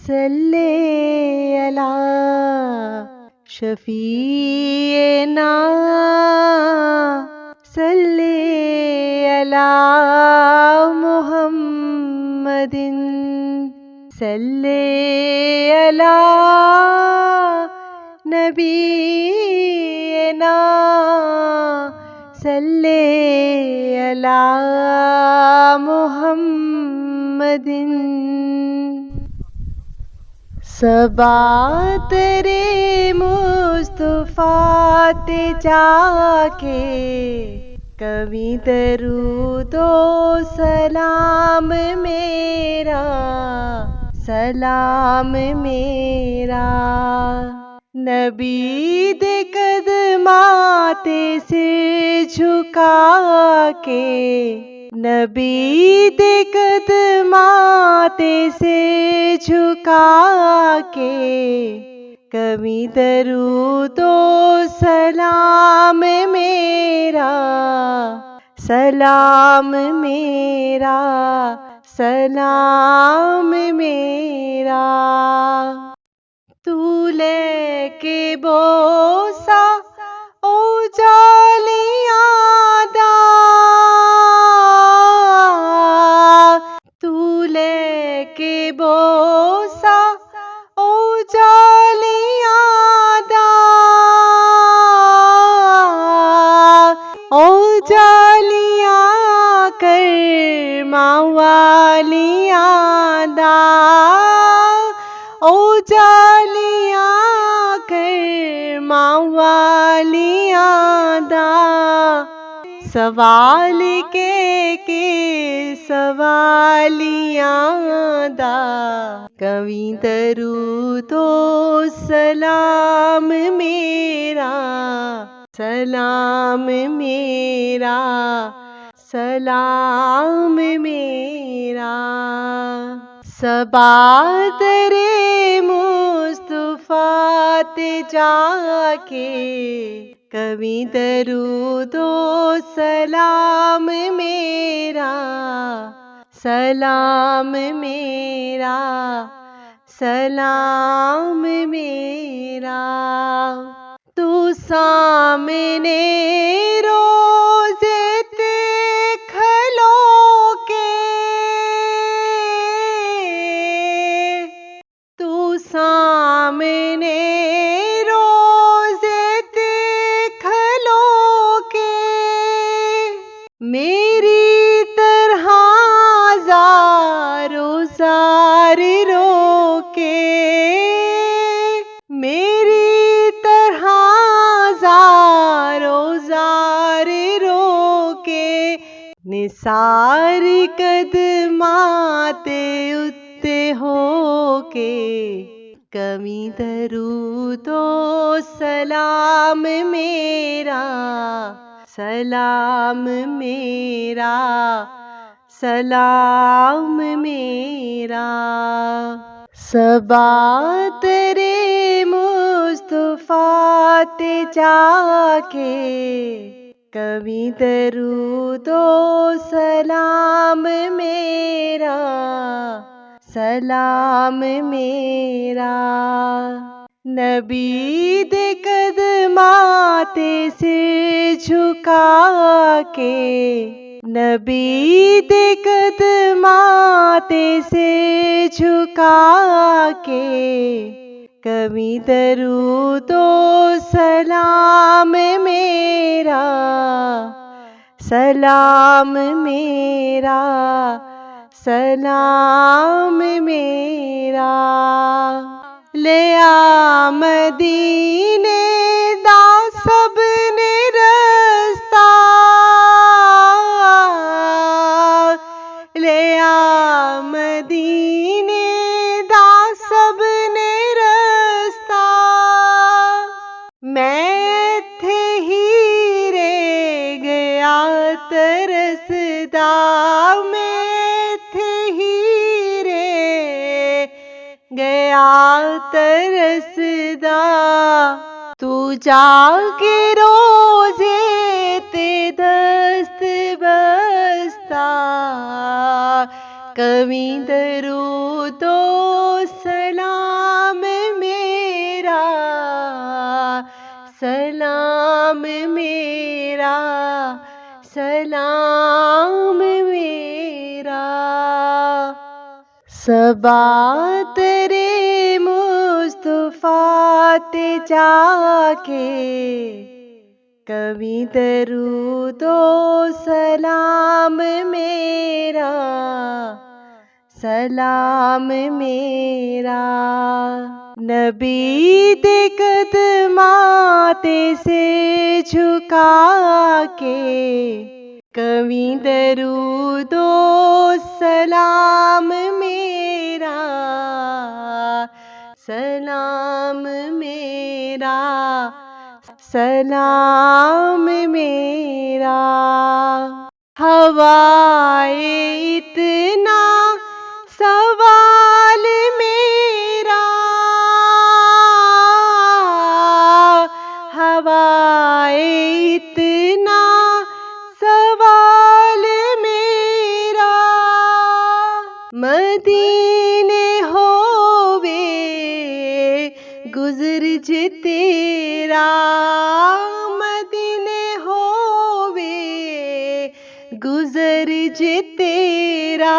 सल्ले अला शफीना सल्ले अला मुहम्मदिन सल्ले अला नबीना सल्ले अला मुहम्मदिन। सबा तेरे मुस्तफा ते जाके कभी दरूदो सलाम मेरा सलाम मेरा। नबी दे कदमाते सिर झुका के नबी दे कदमाते सिर झुका के कभी दरूदो सलाम मेरा सलाम मेरा सलाम मेरा। तू लेके बोसा ओ जालियां दा तू लेके बोसा ओ जालियां दा ओ जालियां कर मावालियां दा ओ जालियां कर मावालियां दा। सवाल के सवालियां दा कभी दरूदो सलाम मेरा सलाम मेरा सलाम मेरा। सबा तेरे मुस्तफा ते जाके कभी दरूदो सलाम मेरा सलाम मेरा सलाम मेरा। तू सामने रोज़े ते खलो के तू सामने रोज़े ते खलो के मेरी तरह ज़ारो ज़ार रोके मेरी तरह ज़ारो ज़ार रोके निसार कदमाते उत्ते होके कभी दरूदो सलाम मेरा सलाम मेरा सलाम मेरा। सबा तेरे मुस्तफा ते जाके कभी दरूदो सलाम मेरा सलाम मेरा। नबी दे कदमाते सिर झुका के नबी दे कदमाते सिर झुका के कभी दरूदो सलाम मेरा सलाम मेरा सलाम मेरा। ले आ मदीने दा सबने रस्ता ले आ मदीने दा सबने रस्ता मैं थे ही रे गया तरसदा मैं थे ही रे गया तरसदा। तू जाके रोज़े ते दस्त बस्ता कभी दरूदो सलाम मेरा, सलाम मेरा। सबा तेरे मुस्तफा ते जाके, कभी दरूदो सलाम मेरा, सलाम मेरा। नबी दे कदमां ते सिर झुका के, कभी दरूदो सलाम मेरा, सलाम मेरा, सलाम मेरा। हवाए इतना सवाल मेरा, हवाए इतना सवाल मेरा। मदीने होवे गुजर जे तेरा, मदीने होवे गुजर जे तेरा।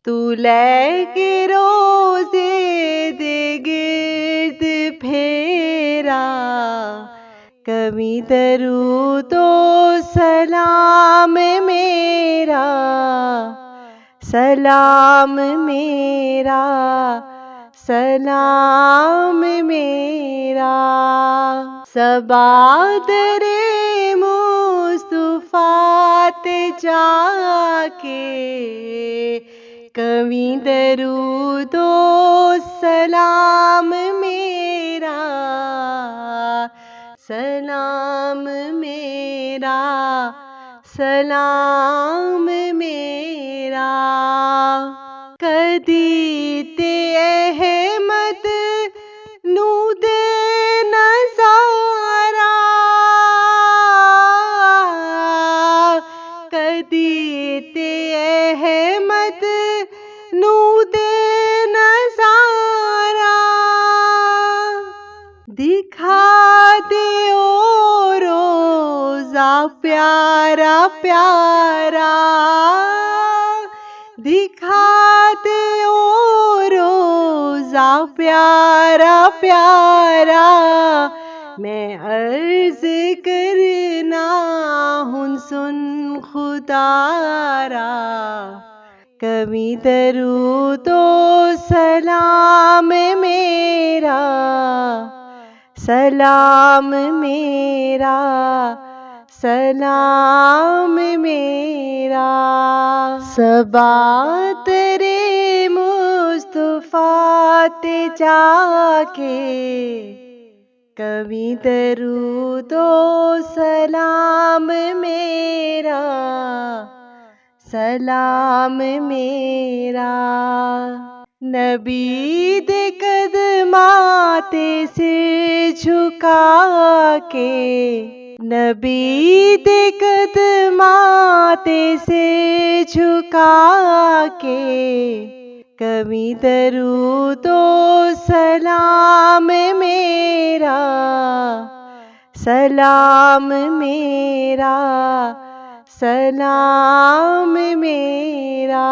तू लेके रोज़े दे गिर्द फेरा, कभी दरूदो सलाम मेरा, सलाम मेरा, सलाम मेरा। सबा दरे मुस्तफा ते जाके, कभी दरूदो सलाम मेरा, सलाम मेरा, सलाम मेरा। कदी ते अहमद नू दे नज़ारा, कदी ते अहमद नू दे नज़ारा। दिखा दे ओ रोज़ा प्यारा प्यारा, दिखा दे ओ रोज़ा प्यारा प्यारा। मैं अर्ज़ करना हुन सुन खुदारा, कभी दरूदो सलाम मेरा, सलाम मेरा, सलाम मेरा। सबा तेरे मुस्तफा ते जाके, कभी दरूदो सलाम मेरा, सलाम मेरा। नबी दे कदमां ते सिर झुका के, नबी दे कदमां ते सिर झुका के, कभी दरूदो सलाम मेरा, सलाम मेरा, सलाम मेरा।